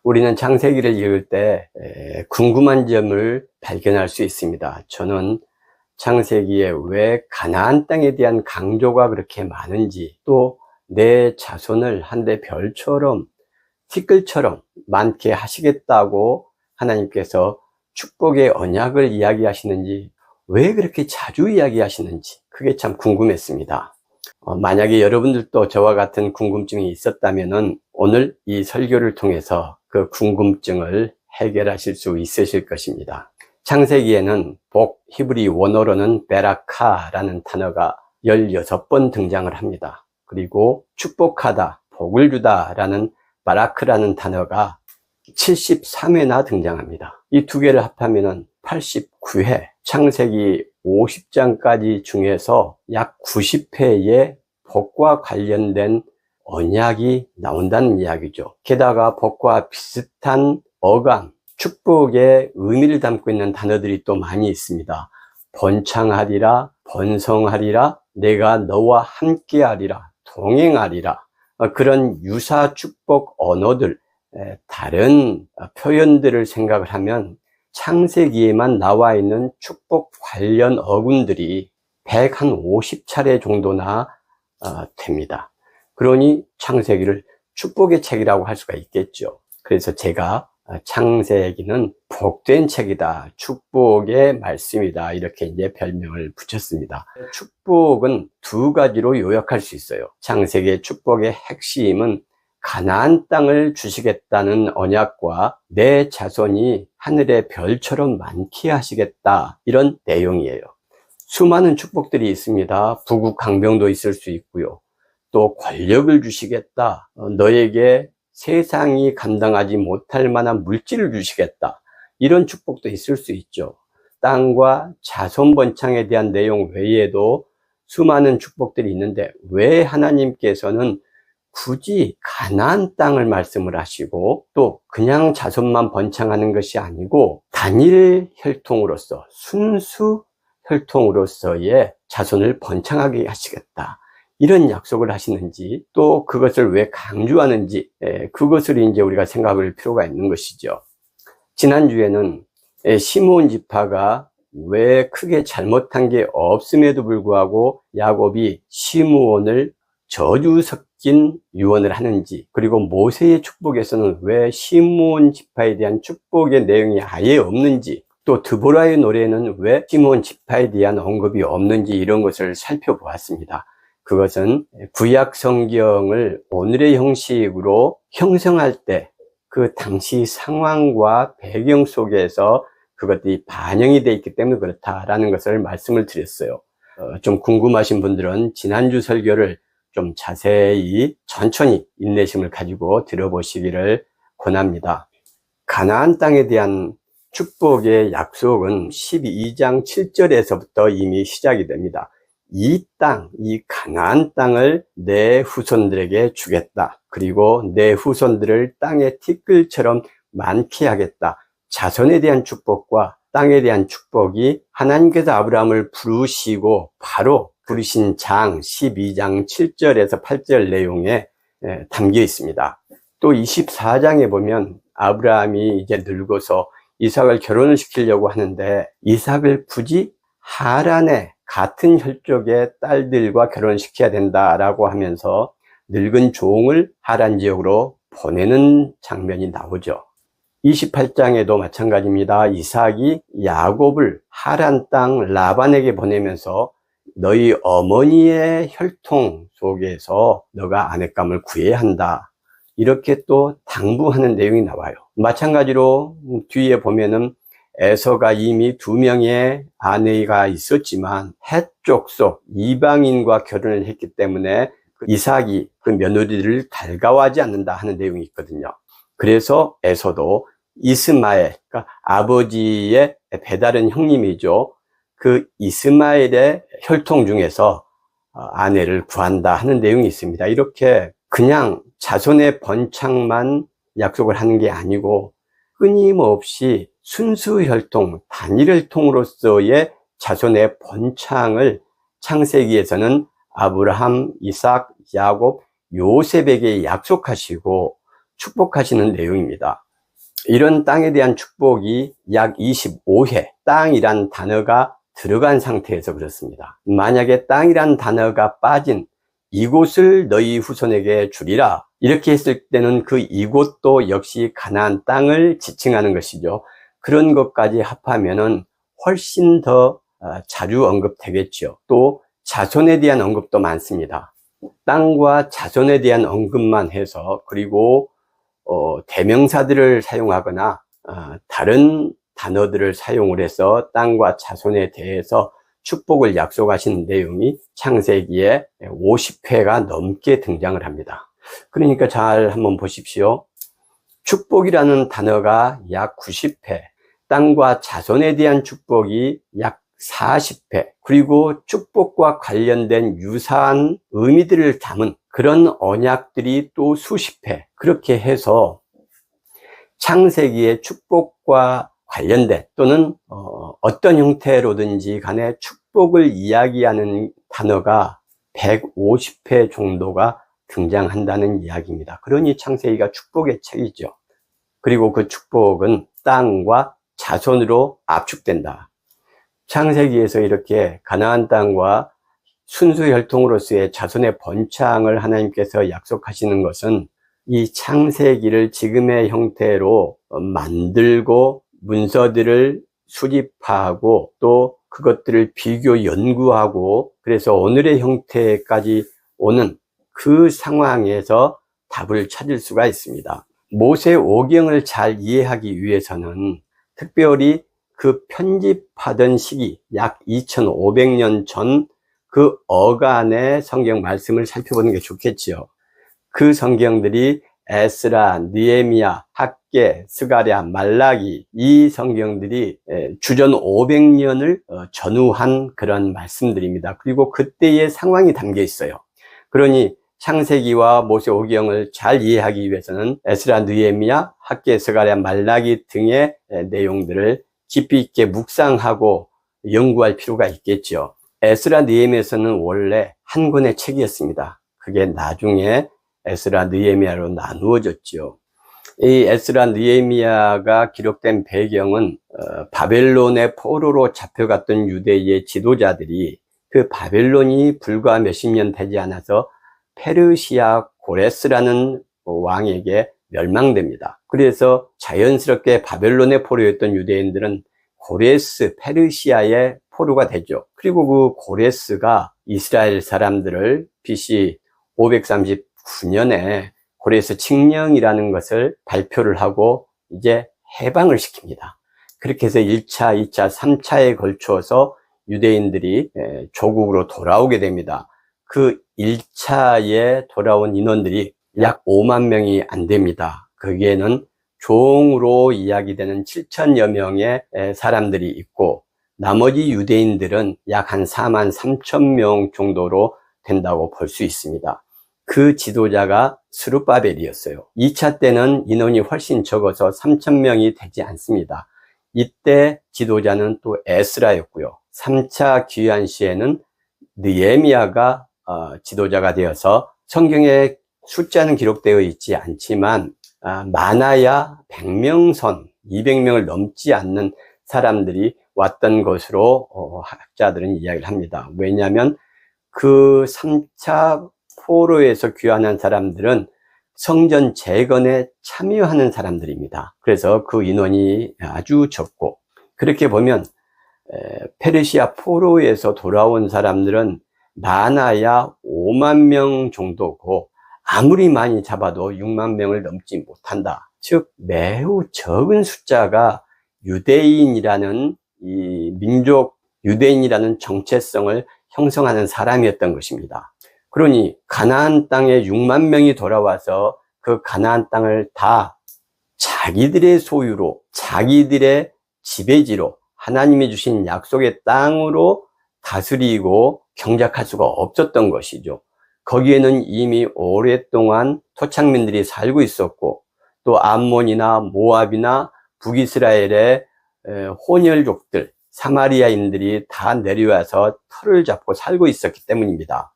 우리는 창세기를 읽을 때 궁금한 점을 발견할 수 있습니다. 저는 창세기에 왜 가나안 땅에 대한 강조가 그렇게 많은지, 또 내 자손을 한데 별처럼 티끌처럼 많게 하시겠다고 하나님께서 축복의 언약을 이야기하시는지, 왜 그렇게 자주 이야기하시는지 그게 참 궁금했습니다. 만약에 여러분들도 저와 같은 궁금증이 있었다면 오늘 이 설교를 통해서 그 궁금증을 해결하실 수 있으실 것입니다. 창세기에는 복, 히브리 원어로는 베라카라는 단어가 16번 등장을 합니다. 그리고 축복하다, 복을 주다 라는 바라크라는 단어가 73회나 등장합니다. 이 두 개를 합하면 89회, 창세기 50장까지 중에서 약 90회의 복과 관련된 언약이 나온다는 이야기죠. 게다가 복과 비슷한 어감, 축복의 의미를 담고 있는 단어들이 또 많이 있습니다. 번창하리라, 번성하리라, 내가 너와 함께하리라, 동행하리라. 그런 유사 축복 언어들, 다른 표현들을 생각을 하면 창세기에만 나와 있는 축복 관련 어근들이 150차례 정도나 됩니다. 그러니 창세기를 축복의 책이라고 할 수가 있겠죠. 그래서 제가 창세기는 복된 책이다, 축복의 말씀이다, 이렇게 이제 별명을 붙였습니다. 축복은 두 가지로 요약할 수 있어요. 창세기의 축복의 핵심은 가나안 땅을 주시겠다는 언약과 내 자손이 하늘의 별처럼 많게 하시겠다, 이런 내용이에요. 수많은 축복들이 있습니다. 부국 강병도 있을 수 있고요. 또 권력을 주시겠다, 너에게 세상이 감당하지 못할 만한 물질을 주시겠다, 이런 축복도 있을 수 있죠. 땅과 자손 번창에 대한 내용 외에도 수많은 축복들이 있는데 왜 하나님께서는 굳이 가나안 땅을 말씀을 하시고 또 그냥 자손만 번창하는 것이 아니고 단일 혈통으로서, 순수 혈통으로서의 자손을 번창하게 하시겠다, 이런 약속을 하시는지, 또 그것을 왜 강조하는지, 그것을 이제 우리가 생각할 필요가 있는 것이죠. 지난주에는 시므온 지파가 왜 크게 잘못한 게 없음에도 불구하고 야곱이 시므온을 저주 섞인 유언을 하는지, 그리고 모세의 축복에서는 왜 시므온 지파에 대한 축복의 내용이 아예 없는지, 또 드보라의 노래는 왜 시므온 지파에 대한 언급이 없는지, 이런 것을 살펴보았습니다. 그것은 구약 성경을 오늘의 형식으로 형성할 때 그 당시 상황과 배경 속에서 그것들이 반영이 되어 있기 때문에 그렇다라는 것을 말씀을 드렸어요. 좀 궁금하신 분들은 지난주 설교를 좀 자세히 천천히 인내심을 가지고 들어보시기를 권합니다. 가나안 땅에 대한 축복의 약속은 12장 7절에서부터 이미 시작이 됩니다. 이 땅, 이 가나안 땅을 내 후손들에게 주겠다. 그리고 내 후손들을 땅의 티끌처럼 많게 하겠다. 자손에 대한 축복과 땅에 대한 축복이 하나님께서 아브라함을 부르시고 바로 부르신 장 12장 7절에서 8절 내용에 담겨 있습니다. 또 24장에 보면 아브라함이 이제 늙어서 이삭을 결혼을 시키려고 하는데 이삭을 굳이 하란의 같은 혈족의 딸들과 결혼시켜야 된다라고 하면서 늙은 종을 하란 지역으로 보내는 장면이 나오죠. 28장에도 마찬가지입니다. 이삭이 야곱을 하란 땅 라반에게 보내면서 너희 어머니의 혈통 속에서 너가 아내감을 구해야 한다, 이렇게 또 당부하는 내용이 나와요. 마찬가지로 뒤에 보면은 에서가 이미 2명의 아내가 있었지만 헷 족속 이방인과 결혼을 했기 때문에 이삭이 그 며느리를 달가워하지 않는다 하는 내용이 있거든요. 그래서 에서도 이스마엘, 그러니까 아버지의 배다른 형님이죠. 그 이스마엘의 혈통 중에서 아내를 구한다 하는 내용이 있습니다. 이렇게 그냥 자손의 번창만 약속을 하는 게 아니고 끊임없이 순수 혈통, 단일 혈통으로서의 자손의 번창을 창세기에서는 아브라함, 이삭, 야곱, 요셉에게 약속하시고 축복하시는 내용입니다. 이런 땅에 대한 축복이 약 25회 땅이란 단어가 들어간 상태에서 그렇습니다. 만약에 땅이란 단어가 빠진 이곳을 너희 후손에게 주리라 이렇게 했을 때는 그 이곳도 역시 가나안 땅을 지칭하는 것이죠. 그런 것까지 합하면은 훨씬 더 자주 언급되겠죠. 또 자손에 대한 언급도 많습니다. 땅과 자손에 대한 언급만 해서 그리고 대명사들을 사용하거나 다른 단어들을 사용을 해서 땅과 자손에 대해서 축복을 약속하신 내용이 창세기에 50회가 넘게 등장을 합니다. 그러니까 잘 한번 보십시오. 축복이라는 단어가 약 90회, 땅과 자손에 대한 축복이 약 40회, 그리고 축복과 관련된 유사한 의미들을 담은 그런 언약들이 또 수십 회, 그렇게 해서 창세기의 축복과 관련된 또는 어떤 형태로든지 간에 축복을 이야기하는 단어가 150회 정도가 등장한다는 이야기입니다. 그러니 창세기가 축복의 책이죠. 그리고 그 축복은 땅과 자손으로 압축된다. 창세기에서 이렇게 가나안 땅과 순수 혈통으로서의 자손의 번창을 하나님께서 약속하시는 것은 이 창세기를 지금의 형태로 만들고 문서들을 수집하고 또 그것들을 비교 연구하고 그래서 오늘의 형태까지 오는 그 상황에서 답을 찾을 수가 있습니다. 모세 오경을 잘 이해하기 위해서는 특별히 그 편집하던 시기 약 2500년 전 그 어간의 성경 말씀을 살펴보는 게 좋겠지요. 그 성경들이 에스라, 느헤미야, 학개, 스가랴, 말라기 이 성경들이 주전 500년을 전후한 그런 말씀들입니다. 그리고 그때의 상황이 담겨 있어요. 그러니 창세기와 모세오경을 잘 이해하기 위해서는 에스라, 느헤미야, 학개, 스가랴, 말라기 등의 내용들을 깊이 있게 묵상하고 연구할 필요가 있겠죠. 에스라, 느헤미야서는 원래 한 권의 책이었습니다. 그게 나중에 에스라, 느헤미야로 나누어졌죠. 이 에스라, 느헤미야가 기록된 배경은 바벨론의 포로로 잡혀갔던 유대의 지도자들이 그 바벨론이 불과 몇십 년 되지 않아서 페르시아 고레스라는 왕에게 멸망됩니다. 그래서 자연스럽게 바벨론의 포로였던 유대인들은 고레스, 페르시아의 포로가 되죠. 그리고 그 고레스가 이스라엘 사람들을 BC 539년에 고레스 칙령이라는 것을 발표를 하고 이제 해방을 시킵니다. 그렇게 해서 1차, 2차, 3차에 걸쳐서 유대인들이 조국으로 돌아오게 됩니다. 그 1차에 돌아온 인원들이 약 5만 명이 안 됩니다. 거기에는 종으로 이야기되는 7천여 명의 사람들이 있고 나머지 유대인들은 약 한 4만 3천 명 정도로 된다고 볼 수 있습니다. 그 지도자가 스룹바벨이었어요. 2차 때는 인원이 훨씬 적어서 3천 명이 되지 않습니다. 이때 지도자는 또 에스라였고요. 3차 귀환 시에는 느헤미야가 지도자가 되어서 성경에 숫자는 기록되어 있지 않지만 많아야 100명 선, 200명을 넘지 않는 사람들이 왔던 것으로 학자들은 이야기를 합니다. 왜냐하면 그 3차 포로에서 귀환한 사람들은 성전 재건에 참여하는 사람들입니다. 그래서 그 인원이 아주 적고 그렇게 보면 페르시아 포로에서 돌아온 사람들은 많아야 5만 명 정도고 아무리 많이 잡아도 6만 명을 넘지 못한다. 즉 매우 적은 숫자가 유대인이라는 이 민족, 유대인이라는 정체성을 형성하는 사람이었던 것입니다. 그러니 가나안 땅에 6만 명이 돌아와서 그 가나안 땅을 다 자기들의 소유로, 자기들의 지배지로 하나님이 주신 약속의 땅으로 다스리고 경작할 수가 없었던 것이죠. 거기에는 이미 오랫동안 토착민들이 살고 있었고 또 암몬이나 모압이나 북이스라엘의 혼혈족들, 사마리아인들이 다 내려와서 터를 잡고 살고 있었기 때문입니다.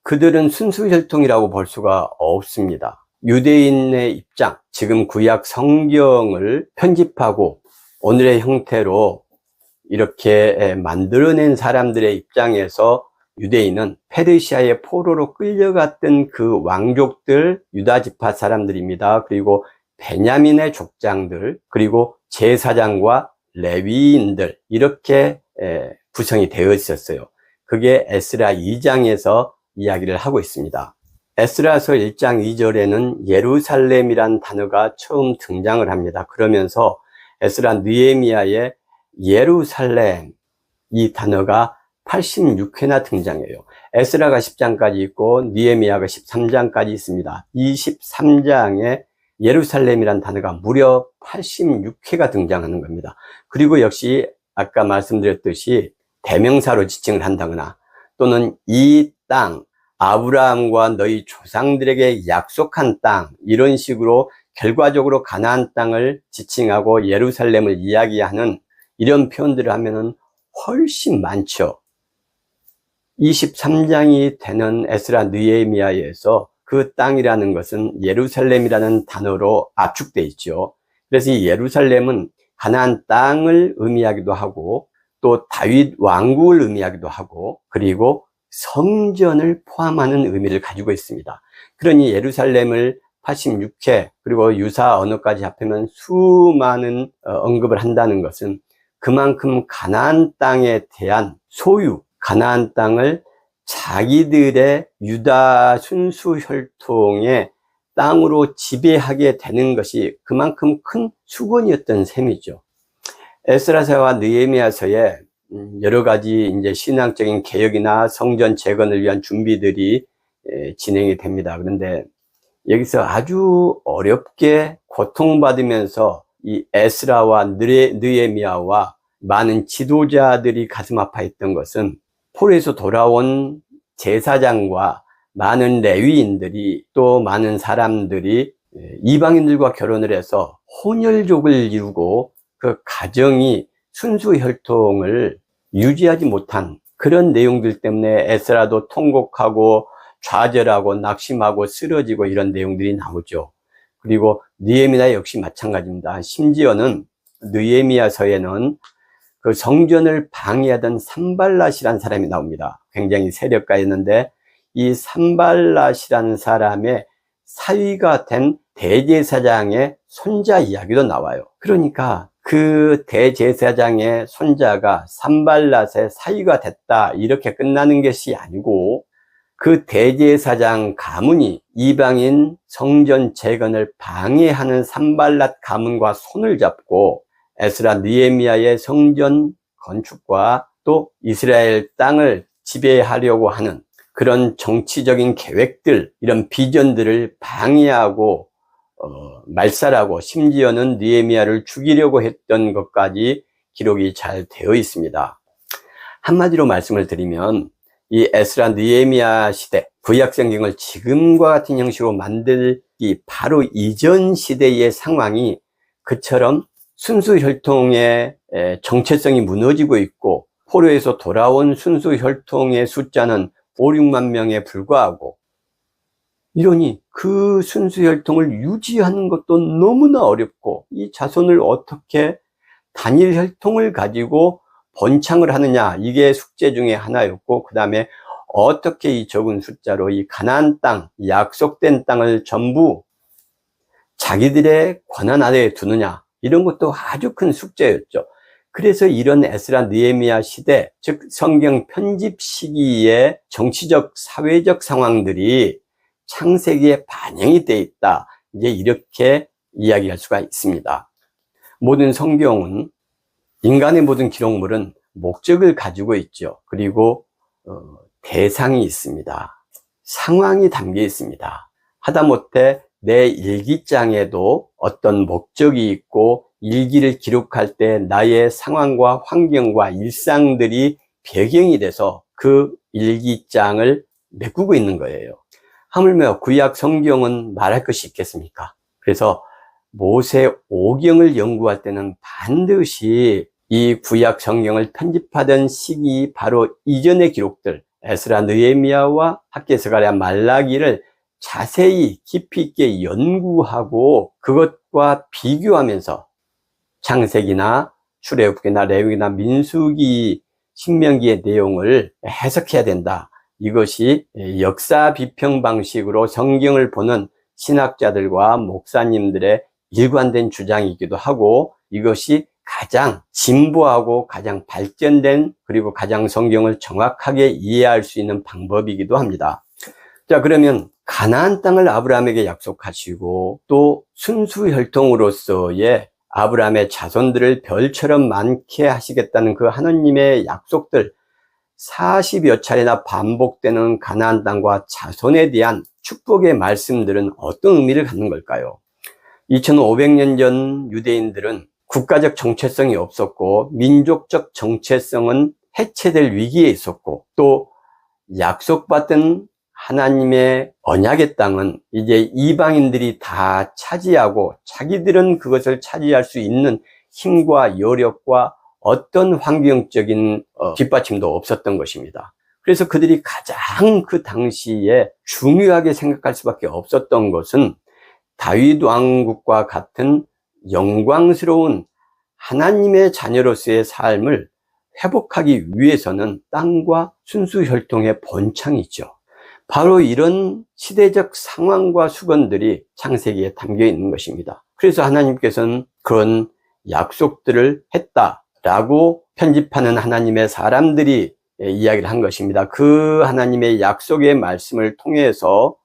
그들은 순수혈통이라고 볼 수가 없습니다. 유대인의 입장, 지금 구약 성경을 편집하고 오늘의 형태로 이렇게 만들어낸 사람들의 입장에서 유대인은 페르시아의 포로로 끌려갔던 그 왕족들, 유다 지파 사람들입니다. 그리고 베냐민의 족장들, 그리고 제사장과 레위인들, 이렇게 구성이 되어 있었어요. 그게 에스라 2장에서 이야기를 하고 있습니다. 에스라서 1장 2절에는 예루살렘이란 단어가 처음 등장을 합니다. 그러면서 에스라 느헤미야의 예루살렘, 이 단어가 86회나 등장해요. 에스라가 10장까지 있고 느헤미야가 13장까지 있습니다. 이 13장에 예루살렘이란 단어가 무려 86회가 등장하는 겁니다. 그리고 역시 아까 말씀드렸듯이 대명사로 지칭을 한다거나 또는 이 땅, 아브라함과 너희 조상들에게 약속한 땅, 이런 식으로 결과적으로 가나안 땅을 지칭하고 예루살렘을 이야기하는 이런 표현들을 하면은 훨씬 많죠. 23장이 되는 에스라 느헤미야에서 그 땅이라는 것은 예루살렘이라는 단어로 압축되어 있죠. 그래서 이 예루살렘은 가나안 땅을 의미하기도 하고 또 다윗 왕국을 의미하기도 하고 그리고 성전을 포함하는 의미를 가지고 있습니다. 그러니 예루살렘을 86회 그리고 유사 언어까지 합하면 수많은 언급을 한다는 것은 그만큼 가나안 땅에 대한 소유, 가나안 땅을 자기들의 유다 순수 혈통의 땅으로 지배하게 되는 것이 그만큼 큰 수건이었던 셈이죠. 에스라서와 느헤미야서에 여러 가지 이제 신앙적인 개혁이나 성전 재건을 위한 준비들이 진행이 됩니다. 그런데 여기서 아주 어렵게 고통받으면서 이 에스라와 느헤미야와 많은 지도자들이 가슴 아파했던 것은 포로에서 돌아온 제사장과 많은 레위인들이 또 많은 사람들이 이방인들과 결혼을 해서 혼혈족을 이루고 그 가정이 순수 혈통을 유지하지 못한 그런 내용들 때문에 에스라도 통곡하고 좌절하고 낙심하고 쓰러지고 이런 내용들이 나오죠. 그리고 느헤미야 역시 마찬가지입니다. 심지어는 느헤미야서에는 그 성전을 방해하던 산발랏이라는 사람이 나옵니다. 굉장히 세력가였는데 이 산발랏이라는 사람의 사위가 된 대제사장의 손자 이야기도 나와요. 그러니까 그 대제사장의 손자가 산발랏의 사위가 됐다 이렇게 끝나는 것이 아니고 그 대제사장 가문이 이방인 성전 재건을 방해하는 산발랏 가문과 손을 잡고 에스라 느헤미야의 성전 건축과 또 이스라엘 땅을 지배하려고 하는 그런 정치적인 계획들, 이런 비전들을 방해하고 말살하고 심지어는 느헤미야를 죽이려고 했던 것까지 기록이 잘 되어 있습니다. 한마디로 말씀을 드리면 이 에스라 느헤미야 시대, 구약 성경을 지금과 같은 형식으로 만들기 바로 이전 시대의 상황이 그처럼 순수 혈통의 정체성이 무너지고 있고 포로에서 돌아온 순수 혈통의 숫자는 5, 6만 명에 불과하고 이러니 그 순수 혈통을 유지하는 것도 너무나 어렵고 이 자손을 어떻게 단일 혈통을 가지고 번창을 하느냐, 이게 숙제 중에 하나였고 그 다음에 어떻게 이 적은 숫자로 이 가나안 땅, 약속된 땅을 전부 자기들의 권한 아래에 두느냐, 이런 것도 아주 큰 숙제였죠. 그래서 이런 에스라 느헤미야 시대, 즉 성경 편집 시기의 정치적 사회적 상황들이 창세기에 반영이 되어 있다, 이제 이렇게 이야기할 수가 있습니다. 모든 성경은, 인간의 모든 기록물은 목적을 가지고 있죠. 그리고 대상이 있습니다. 상황이 담겨 있습니다. 하다못해 내 일기장에도 어떤 목적이 있고 일기를 기록할 때 나의 상황과 환경과 일상들이 배경이 돼서 그 일기장을 메꾸고 있는 거예요. 하물며 구약 성경은 말할 것이 있겠습니까? 그래서 모세 오경을 연구할 때는 반드시 이 구약 성경을 편집하던 시기 바로 이전의 기록들, 에스라 느헤미야와 학개 스가랴 말라기를 자세히 깊이 있게 연구하고 그것과 비교하면서 창세기나 출애굽기나 레위기나 민수기, 신명기의 내용을 해석해야 된다. 이것이 역사 비평 방식으로 성경을 보는 신학자들과 목사님들의 일관된 주장이기도 하고, 이것이 가장 진보하고 가장 발전된, 그리고 가장 성경을 정확하게 이해할 수 있는 방법이기도 합니다. 자, 그러면 가나안 땅을 아브라함에게 약속하시고 또 순수혈통으로서의 아브라함의 자손들을 별처럼 많게 하시겠다는 그 하나님의 약속들, 40여 차례나 반복되는 가나안 땅과 자손에 대한 축복의 말씀들은 어떤 의미를 갖는 걸까요? 2500년 전 유대인들은 국가적 정체성이 없었고 민족적 정체성은 해체될 위기에 있었고, 또 약속받은 하나님의 언약의 땅은 이제 이방인들이 다 차지하고 자기들은 그것을 차지할 수 있는 힘과 여력과 어떤 환경적인 뒷받침도 없었던 것입니다. 그래서 그들이 가장 그 당시에 중요하게 생각할 수밖에 없었던 것은 다윗 왕국과 같은 영광스러운 하나님의 자녀로서의 삶을 회복하기 위해서는 땅과 순수혈통의 본창이죠. 바로 이런 시대적 상황과 수건들이 창세기에 담겨 있는 것입니다. 그래서 하나님께서는 그런 약속들을 했다라고 편집하는 하나님의 사람들이 이야기를 한 것입니다. 그 하나님의 약속의 말씀을 통해서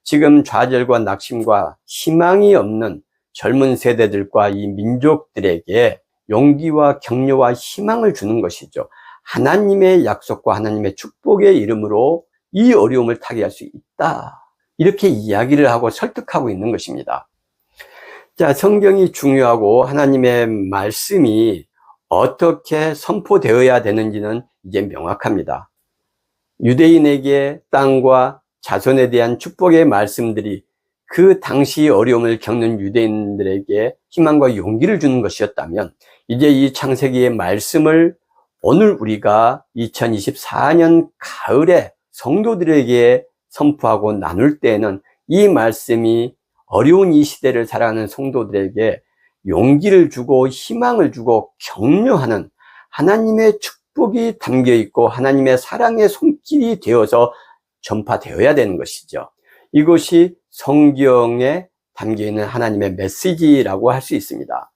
지금 좌절과 낙심과 희망이 없는 젊은 세대들과 이 민족들에게 용기와 격려와 희망을 주는 것이죠. 하나님의 약속과 하나님의 축복의 이름으로 이 어려움을 타개할 수 있다, 이렇게 이야기를 하고 설득하고 있는 것입니다. 자, 성경이 중요하고 하나님의 말씀이 어떻게 선포되어야 되는지는 이제 명확합니다. 유대인에게 땅과 자손에 대한 축복의 말씀들이 그 당시 어려움을 겪는 유대인들에게 희망과 용기를 주는 것이었다면, 이제 이 창세기의 말씀을 오늘 우리가 2024년 가을에 성도들에게 선포하고 나눌 때에는 이 말씀이 어려운 이 시대를 살아가는 성도들에게 용기를 주고 희망을 주고 격려하는 하나님의 축복이 담겨 있고 하나님의 사랑의 손길이 되어서 전파되어야 되는 것이죠. 이것이 성경에 담겨 있는 하나님의 메시지라고 할 수 있습니다.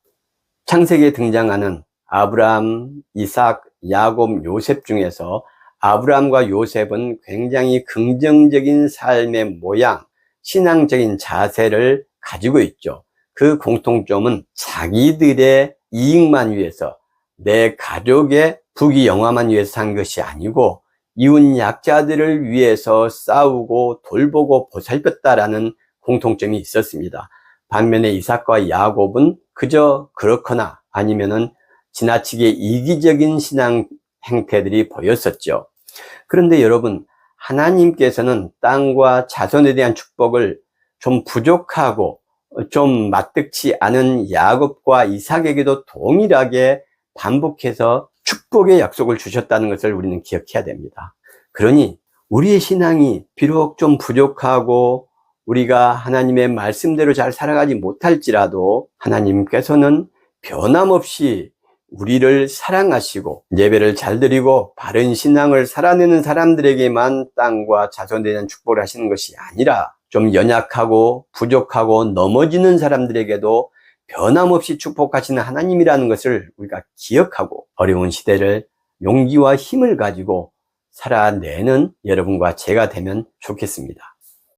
창세기에 등장하는 아브라함, 이삭, 야곱, 요셉 중에서 아브라함과 요셉은 굉장히 긍정적인 삶의 모양, 신앙적인 자세를 가지고 있죠. 그 공통점은 자기들의 이익만 위해서, 내 가족의 부귀영화만 위해서 산 것이 아니고 이웃 약자들을 위해서 싸우고 돌보고 보살폈다라는 공통점이 있었습니다. 반면에 이삭과 야곱은 그저 그렇거나 아니면은 지나치게 이기적인 신앙 행태들이 보였었죠. 그런데 여러분, 하나님께서는 땅과 자손에 대한 축복을 좀 부족하고 좀 마뜩치 않은 야곱과 이삭에게도 동일하게 반복해서 축복의 약속을 주셨다는 것을 우리는 기억해야 됩니다. 그러니 우리의 신앙이 비록 좀 부족하고 우리가 하나님의 말씀대로 잘 살아가지 못할지라도 하나님께서는 변함없이 우리를 사랑하시고 예배를 잘 드리고 바른 신앙을 살아내는 사람들에게만 땅과 자손에 대한 축복을 하시는 것이 아니라 좀 연약하고 부족하고 넘어지는 사람들에게도 변함없이 축복하시는 하나님이라는 것을 우리가 기억하고 어려운 시대를 용기와 힘을 가지고 살아내는 여러분과 제가 되면 좋겠습니다.